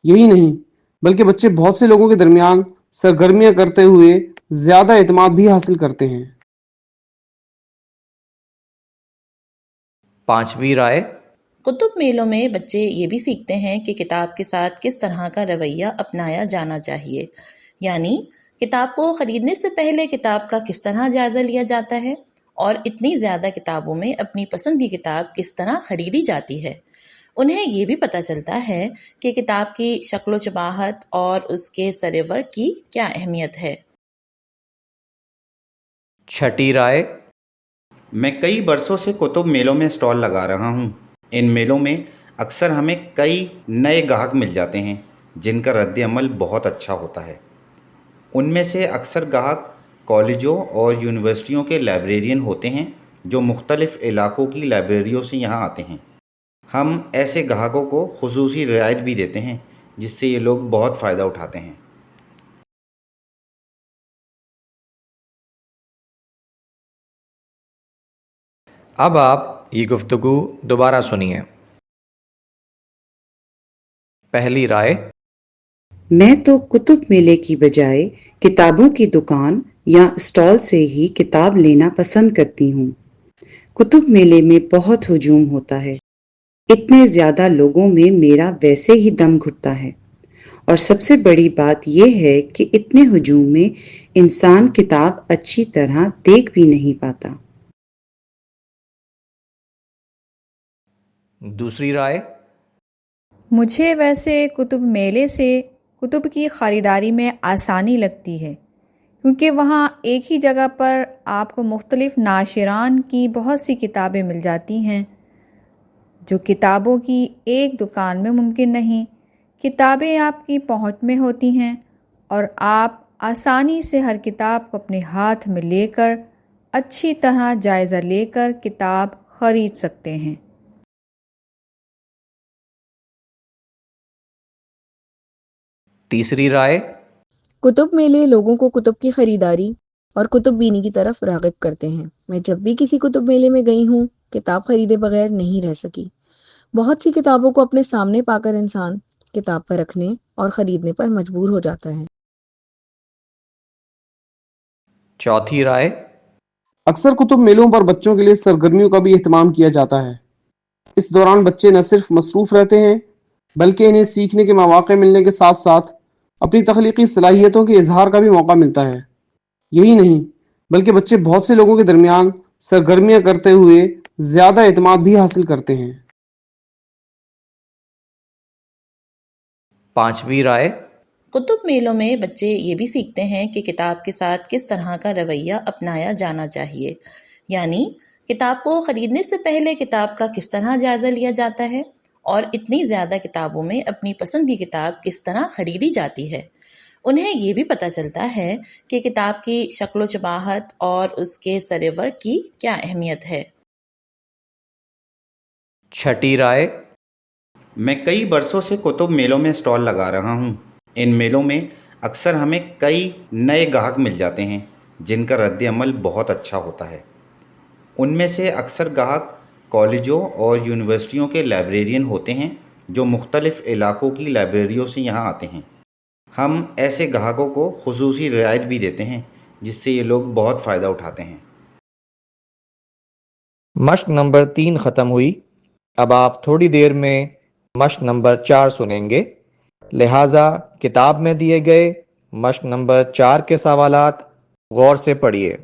یہی نہیں بلکہ بچے بہت سے لوگوں کے درمیان سرگرمیاں کرتے ہوئے زیادہ اعتماد بھی حاصل کرتے ہیں۔ پانچویں رائے: کتب میلوں میں بچے یہ بھی سیکھتے ہیں کہ کتاب کے ساتھ کس طرح کا رویہ اپنایا جانا چاہیے، یعنی کتاب کو خریدنے سے پہلے کتاب کا کس طرح جائزہ لیا جاتا ہے اور اتنی زیادہ کتابوں میں اپنی پسند کی کتاب کس طرح خریدی جاتی ہے۔ انہیں یہ بھی پتہ چلتا ہے کہ کتاب کی شکل و شباہت اور اس کے سرِ ورق کی کیا اہمیت ہے۔ چھٹی رائے: میں کئی برسوں سے کتب میلوں میں اسٹال لگا رہا ہوں۔ ان میلوں میں اکثر ہمیں کئی نئے گاہک مل جاتے ہیں جن کا رد عمل بہت اچھا ہوتا ہے۔ ان میں سے اکثر گاہک کالجوں اور یونیورسٹیوں کے لائبریرین ہوتے ہیں جو مختلف علاقوں کی لائبریریوں سے یہاں آتے ہیں۔ ہم ایسے گاہکوں کو خصوصی رعایت بھی دیتے ہیں جس سے یہ لوگ بہت فائدہ اٹھاتے ہیں۔ اب آپ یہ گفتگو دوبارہ سنیے۔ پہلی رائے: میں تو کتب میلے کی بجائے کتابوں کی دکان یا اسٹال سے ہی کتاب لینا پسند کرتی ہوں۔ کتب میلے میں بہت ہجوم ہوتا ہے، اتنے زیادہ لوگوں میں میرا ویسے ہی دم گھٹتا ہے، اور سب سے بڑی بات یہ ہے کہ اتنے ہجوم میں انسان کتاب اچھی طرح دیکھ بھی نہیں پاتا۔ دوسری رائے: مجھے ویسے کتب میلے سے کتب کی خریداری میں آسانی لگتی ہے، کیونکہ وہاں ایک ہی جگہ پر آپ کو مختلف ناشران کی بہت سی کتابیں مل جاتی ہیں، جو کتابوں کی ایک دکان میں ممکن نہیں۔ کتابیں آپ کی پہنچ میں ہوتی ہیں اور آپ آسانی سے ہر کتاب کو اپنے ہاتھ میں لے کر اچھی طرح جائزہ لے کر کتاب خرید سکتے ہیں۔ تیسری رائے: کتب میلے لوگوں کو کتب کی خریداری اور کتب بینی کی طرف راغب کرتے ہیں۔ میں جب بھی کسی کتب میلے میں گئی ہوں، کتاب خریدے بغیر نہیں رہ سکی۔ بہت سی کتابوں کو اپنے سامنے پا کر انسان کتاب پر رکھنے اور خریدنے پر مجبور ہو جاتا ہے۔ چوتھی رائے: اکثر کتب میلوں پر بچوں کے لیے سرگرمیوں کا بھی اہتمام کیا جاتا ہے۔ اس دوران بچے نہ صرف مصروف رہتے ہیں بلکہ انہیں سیکھنے کے مواقع ملنے کے ساتھ ساتھ اپنی تخلیقی صلاحیتوں کے اظہار کا بھی موقع ملتا ہے۔ یہی نہیں بلکہ بچے بہت سے لوگوں کے درمیان سرگرمیاں کرتے ہوئے زیادہ اعتماد بھی حاصل کرتے ہیں۔ پانچویں رائے، کتب میلوں میں بچے یہ بھی سیکھتے ہیں کہ کتاب کے ساتھ کس طرح کا رویہ اپنایا جانا چاہیے، یعنی کتاب کو خریدنے سے پہلے کتاب کا کس طرح جائزہ لیا جاتا ہے اور اتنی زیادہ کتابوں میں اپنی پسند کی کتاب کس طرح خریدی جاتی ہے۔ انہیں یہ بھی پتہ چلتا ہے کہ کتاب کی شکل و شباہت اور اس کے سرِ ورق کی کیا اہمیت ہے۔ چھٹی رائے، میں کئی برسوں سے کتب میلوں میں اسٹال لگا رہا ہوں۔ ان میلوں میں اکثر ہمیں کئی نئے گاہک مل جاتے ہیں جن کا رد عمل بہت اچھا ہوتا ہے۔ ان میں سے اکثر گاہک کالجوں اور یونیورسٹیوں کے لائبریرین ہوتے ہیں جو مختلف علاقوں کی لائبریریوں سے یہاں آتے ہیں۔ ہم ایسے گاہکوں کو خصوصی رعایت بھی دیتے ہیں جس سے یہ لوگ بہت فائدہ اٹھاتے ہیں۔ مشق نمبر 3 ختم ہوئی۔ اب آپ تھوڑی دیر میں مشق نمبر 4 سنیں گے، لہٰذا کتاب میں دیے گئے مشق نمبر 4 کے سوالات غور سے پڑھیے۔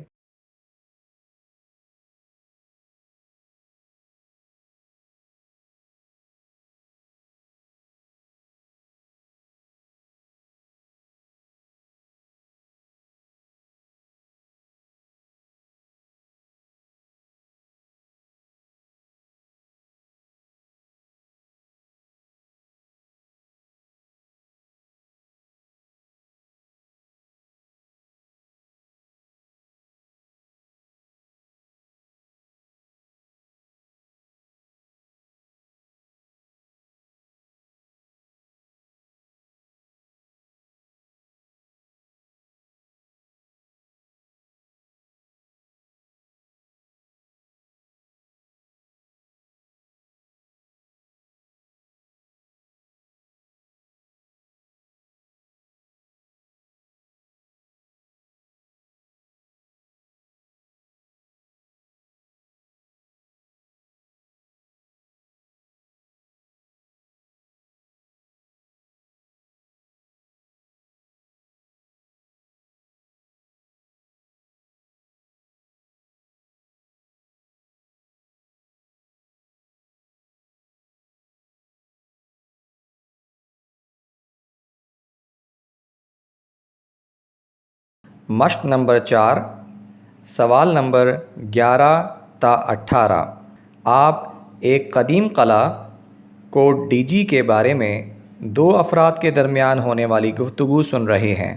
مشق نمبر 4، سوال نمبر 11 تا 18۔ آپ ایک قدیم قلعہ کوٹ ڈی جی کے بارے میں 2 افراد کے درمیان ہونے والی گفتگو سن رہے ہیں۔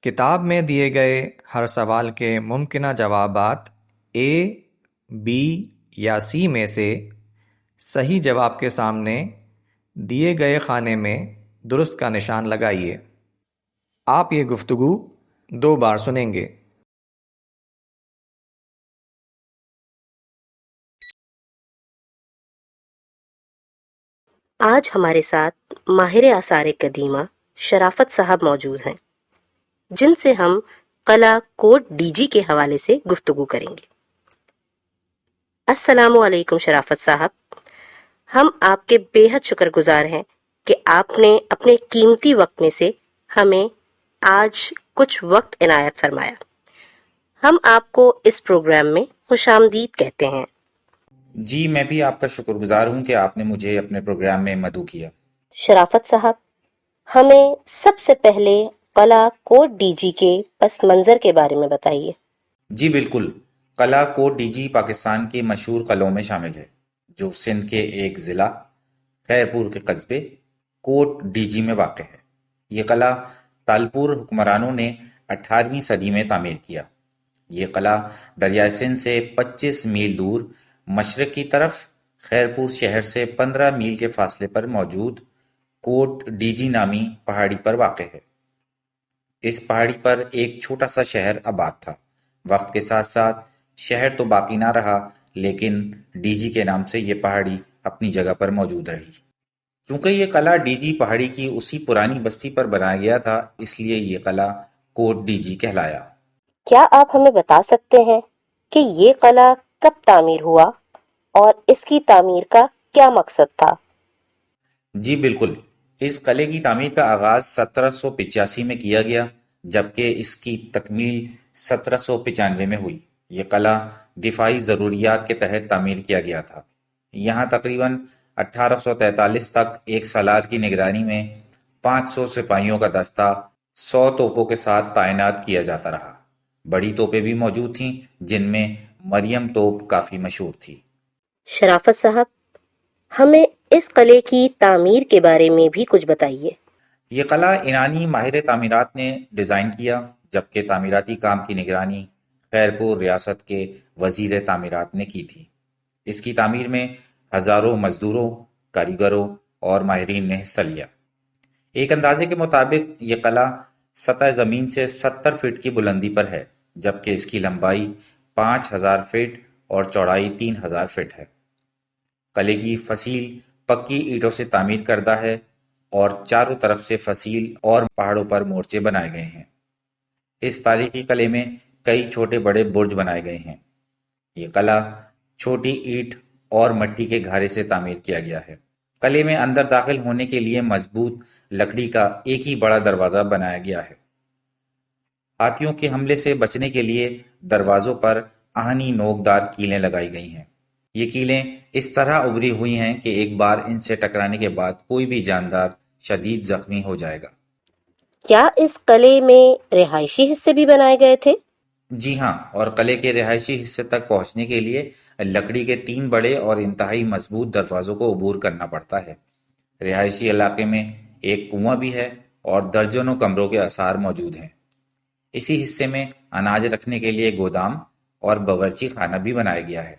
کتاب میں دیے گئے ہر سوال کے ممکنہ جوابات اے، بی یا سی میں سے صحیح جواب کے سامنے دیے گئے خانے میں درست کا نشان لگائیے۔ آپ یہ گفتگو 2 بار سنیں گے۔ آج ہمارے ساتھ ماہر آثار قدیمہ شرافت صاحب موجود ہیں جن سے ہم قلعہ کوٹ ڈی جی کے حوالے سے گفتگو کریں گے۔ السلام علیکم شرافت صاحب، ہم آپ کے بے حد شکر گزار ہیں کہ آپ نے اپنے قیمتی وقت میں سے ہمیں آج کچھ وقت عنایت فرمایا۔ ہم آپ کو اس پروگرام میں خوش آمدید کہتے ہیں۔ جی، میں بھی آپ کا شکر گزار ہوں کہ آپ نے مجھے اپنے پروگرام میں مدعو کیا۔ شرافت صاحب، ہمیں سب سے پہلے قلعہ کوٹ ڈی جی کے پس منظر کے بارے میں بتائیے۔ جی بالکل، قلعہ کوٹ ڈی جی پاکستان کے مشہور قلعوں میں شامل ہے جو سندھ کے ایک ضلع خیرپور کے قصبے کوٹ ڈی جی میں واقع ہے۔ یہ قلعہ تالپور حکمرانوں نے 18ویں صدی میں تعمیر کیا۔ یہ قلعہ دریائے سندھ سے 25 میل دور مشرق کی طرف خیرپور شہر سے 15 میل کے فاصلے پر موجود کوٹ ڈی جی نامی پہاڑی پر واقع ہے۔ اس پہاڑی پر ایک چھوٹا سا شہر آباد تھا۔ وقت کے ساتھ ساتھ شہر تو باقی نہ رہا، لیکن ڈی جی کے نام سے یہ پہاڑی اپنی جگہ پر موجود رہی۔ چونکہ یہ قلعہ ڈی جی پہاڑی کی اسی پرانی بستی پر بنایا گیا تھا، اس لیے یہ قلعہ کوٹ ڈی جی کہلایا۔ کیا آپ ہمیں بتا سکتے ہیں کہ یہ قلعہ کب تعمیر ہوا اور اس کی تعمیر کا کیا مقصد تھا؟ جی بالکل، اس قلعے کی تعمیر کا آغاز 1785 میں کیا گیا جبکہ اس کی تکمیل 1795 میں ہوئی۔ یہ قلعہ دفاعی ضروریات کے تحت تعمیر کیا گیا تھا۔ یہاں تقریباً 1843 تک ایک سالار کی نگرانی میں 500 سپاہیوں کا دستہ 100 توپوں کے ساتھ تعینات کیا جاتا رہا۔ بڑی توپیں بھی موجود تھیں جن میں مریم توپ کافی مشہور تھی۔ شرافت صاحب، ہمیں اس قلعے کی تعمیر کے بارے میں بھی کچھ بتائیے۔ یہ قلعہ ایرانی ماہر تعمیرات نے ڈیزائن کیا جبکہ تعمیراتی کام کی نگرانی خیرپور ریاست کے وزیر تعمیرات نے کی تھی۔ اس کی تعمیر میں ہزاروں مزدوروں، کاریگروں اور ماہرین نے حصہ لیا۔ ایک اندازے کے مطابق یہ قلعہ سطح زمین سے 70 فٹ کی بلندی پر ہے جبکہ اس کی لمبائی 5000 فٹ اور چوڑائی 3000 فٹ ہے۔ قلعے کی فصیل پکی اینٹوں سے تعمیر کردہ ہے اور چاروں طرف سے فصیل اور پہاڑوں پر مورچے بنائے گئے ہیں۔ اس تاریخی قلعے میں کئی چھوٹے بڑے برج بنائے گئے ہیں۔ یہ قلعہ چھوٹی اینٹ اور مٹی کے گھارے سے تعمیر کیا گیا ہے۔ قلعے میں اندر داخل ہونے کے لیے مضبوط لکڑی کا ایک ہی بڑا دروازہ بنایا گیا ہے۔ ہاتھیوں کے حملے سے بچنے کے لیے دروازوں پر آہنی نوکدار کیلیں لگائی گئی ہیں۔ یہ کیلیں اس طرح ابری ہوئی ہیں کہ ایک بار ان سے ٹکرانے کے بعد کوئی بھی جاندار شدید زخمی ہو جائے گا۔ کیا اس قلعے میں رہائشی حصے بھی بنائے گئے تھے؟ جی ہاں، اور قلعے کے رہائشی حصے تک پہنچنے کے لیے لکڑی کے 3 بڑے اور انتہائی مضبوط دروازوں کو عبور کرنا پڑتا ہے۔ رہائشی علاقے میں ایک کنواں بھی ہے اور درجنوں کمروں کے آثار موجود ہیں۔ اسی حصے میں اناج رکھنے کے لیے گودام اور باورچی خانہ بھی بنایا گیا ہے۔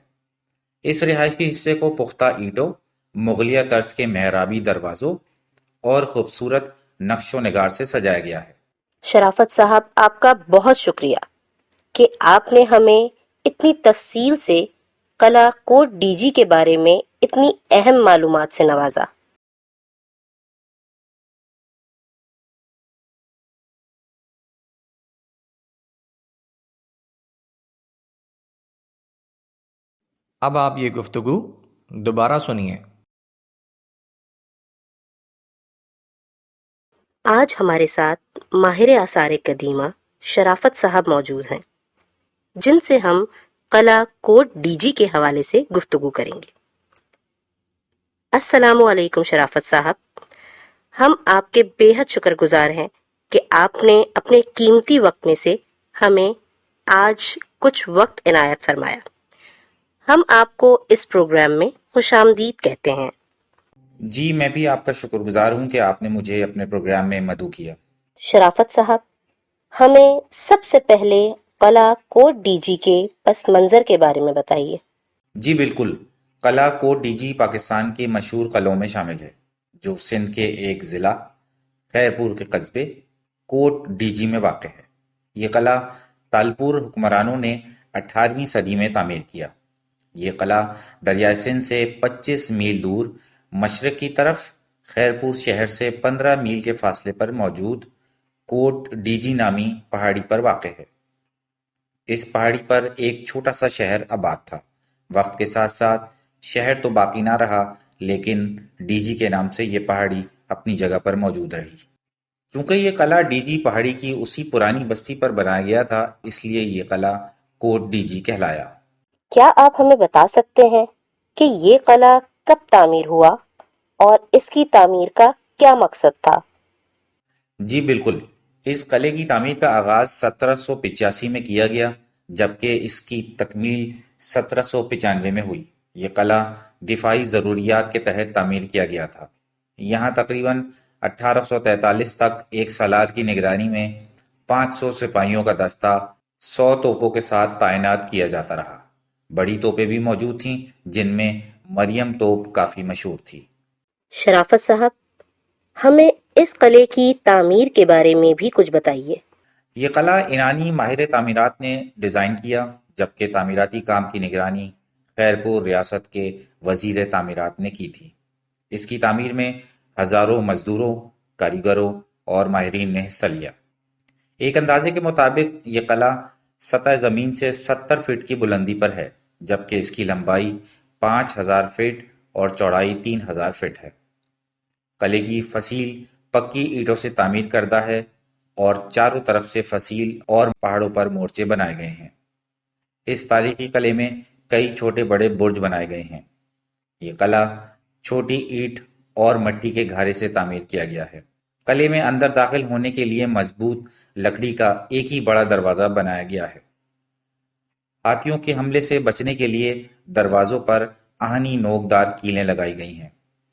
اس رہائشی حصے کو پختہ اینٹوں، مغلیہ طرز کے محرابی دروازوں اور خوبصورت نقش و نگار سے سجایا گیا ہے۔ شرافت صاحب، آپ کا بہت شکریہ کہ آپ نے ہمیں اتنی تفصیل سے قلعہ کوٹ ڈی جی کے بارے میں اتنی اہم معلومات سے نوازا۔ اب آپ یہ گفتگو دوبارہ سنیے۔ آج ہمارے ساتھ ماہر آثار قدیمہ شرافت صاحب موجود ہیں جن سے ہم قلعہ کوٹ ڈی جی کے حوالے سے گفتگو کریں گے۔ السلام علیکم شرافت صاحب، ہم آپ کے بے حد شکر گزار ہیں کہ آپ نے اپنے قیمتی وقت میں سے ہمیں آج کچھ وقت عنایت فرمایا۔ ہم آپ کو اس پروگرام میں خوش آمدید کہتے ہیں۔ جی میں بھی آپ کا شکر گزار ہوں کہ آپ نے مجھے اپنے پروگرام میں مدعو کیا۔ شرافت صاحب، ہمیں سب سے پہلے قلعہ کوٹ ڈی جی کے پس منظر کے بارے میں بتائیے۔ جی بالکل، قلعہ کوٹ ڈی جی پاکستان کے مشہور قلعوں میں شامل ہے جو سندھ کے ایک ضلع خیرپور کے قصبے کوٹ ڈی جی میں واقع ہے۔ یہ قلعہ تالپور حکمرانوں نے 18ویں صدی میں تعمیر کیا۔ یہ قلعہ دریائے سندھ سے 25 میل دور مشرق کی طرف خیرپور شہر سے 15 میل کے فاصلے پر موجود کوٹ ڈی جی نامی پہاڑی پر واقع ہے۔ اس پہاڑی پر ایک چھوٹا سا شہر آباد تھا۔ وقت کے ساتھ ساتھ شہر تو باقی نہ رہا لیکن ڈی جی کے نام سے یہ پہاڑی اپنی جگہ پر موجود رہی۔ چونکہ یہ قلعہ ڈی جی پہاڑی کی اسی پرانی بستی پر بنایا گیا تھا اس لیے یہ قلعہ کوٹ ڈی جی کہلایا۔ کیا آپ ہمیں بتا سکتے ہیں کہ یہ قلعہ کب تعمیر ہوا اور اس کی تعمیر کا کیا مقصد تھا؟ جی بالکل، اس قلعے کی تعمیر کا آغاز 1785 میں کیا گیا جبکہ اس کی تکمیل 1795 میں ہوئی۔ یہ قلعہ دفاعی ضروریات کے تحت تعمیر کیا گیا تھا۔ یہاں تقریباً 1843 تک ایک سالار کی نگرانی میں 500 سپاہیوں کا دستہ 100 توپوں کے ساتھ تعینات کیا جاتا رہا۔ بڑی توپیں بھی موجود تھیں جن میں مریم توپ کافی مشہور تھی۔ شرافت صاحب، ہمیں اس قلعے کی تعمیر کے بارے میں بھی کچھ بتائیے۔ یہ قلعہ ایرانی ماہر تعمیرات نے ڈیزائن کیا جبکہ تعمیراتی کام کی نگرانی خیرپور ریاست کے وزیر تعمیرات نے کی تھی۔ اس کی تعمیر میں ہزاروں مزدوروں، کاریگروں اور ماہرین نے حصہ لیا۔ ایک اندازے کے مطابق یہ قلعہ سطح زمین سے 70 فٹ کی بلندی پر ہے، جبکہ اس کی لمبائی 5000 فٹ اور چوڑائی 3000 فٹ ہے۔ قلعے کی فصیل پکی اینٹوں سے تعمیر کردہ ہے اور چاروں طرف سے فصیل اور پہاڑوں پر مورچے بنائے گئے ہیں۔ اس تاریخی قلعے میں کئی چھوٹے بڑے برج بنائے گئے ہیں۔ یہ قلعہ چھوٹی اینٹ اور مٹی کے گھارے سے تعمیر کیا گیا ہے۔ قلعے میں اندر داخل ہونے کے لیے مضبوط لکڑی کا ایک ہی بڑا دروازہ بنایا گیا ہے۔ ہاتھیوں کے حملے سے بچنے کے لیے دروازوں پر آہنی نوکدار کیلیں لگائی گئی ہیں۔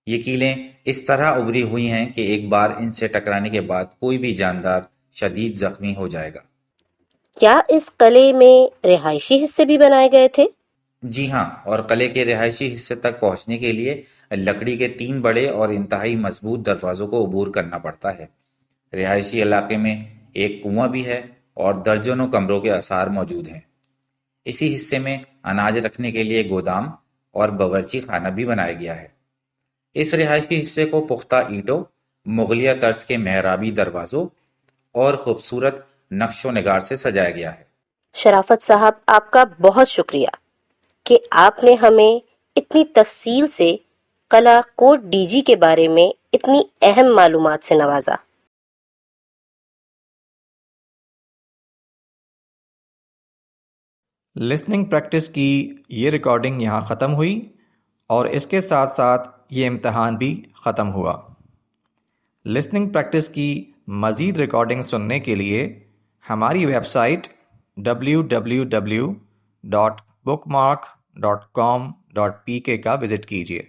یہ کیلیں اس طرح ابری ہوئی ہیں کہ ایک بار ان سے ٹکرانے کے بعد کوئی بھی جاندار شدید زخمی ہو جائے گا۔ کیا اس قلعے میں رہائشی حصے بھی بنائے گئے تھے؟ جی ہاں، اور قلعے کے رہائشی حصے تک پہنچنے کے لیے لکڑی کے 3 بڑے اور انتہائی مضبوط دروازوں کو عبور کرنا پڑتا ہے۔ رہائشی علاقے میں ایک کنواں بھی ہے اور درجنوں کمروں کے آثار موجود ہیں۔ اسی حصے میں اناج رکھنے کے لیے گودام اور باورچی خانہ بھی بنایا گیا ہے۔ اس رہائشی حصے کو پختہ اینٹوں، مغلیہ طرز کے محرابی دروازوں اور خوبصورت نقش و نگار سے سجایا گیا ہے۔ شرافت صاحب، آپ کا بہت شکریہ کہ آپ نے ہمیں اتنی تفصیل سے قلعہ کوٹ ڈی جی کے بارے میں اتنی اہم معلومات سے نوازا۔ لسننگ پریکٹس کی یہ ریکارڈنگ یہاں ختم ہوئی اور اس کے ساتھ ساتھ یہ امتحان بھی ختم ہوا۔ لسننگ پریکٹس کی مزید ریکارڈنگ سننے کے لیے ہماری ویب سائٹ www.bookmark.com.pk کا وزٹ کیجیے۔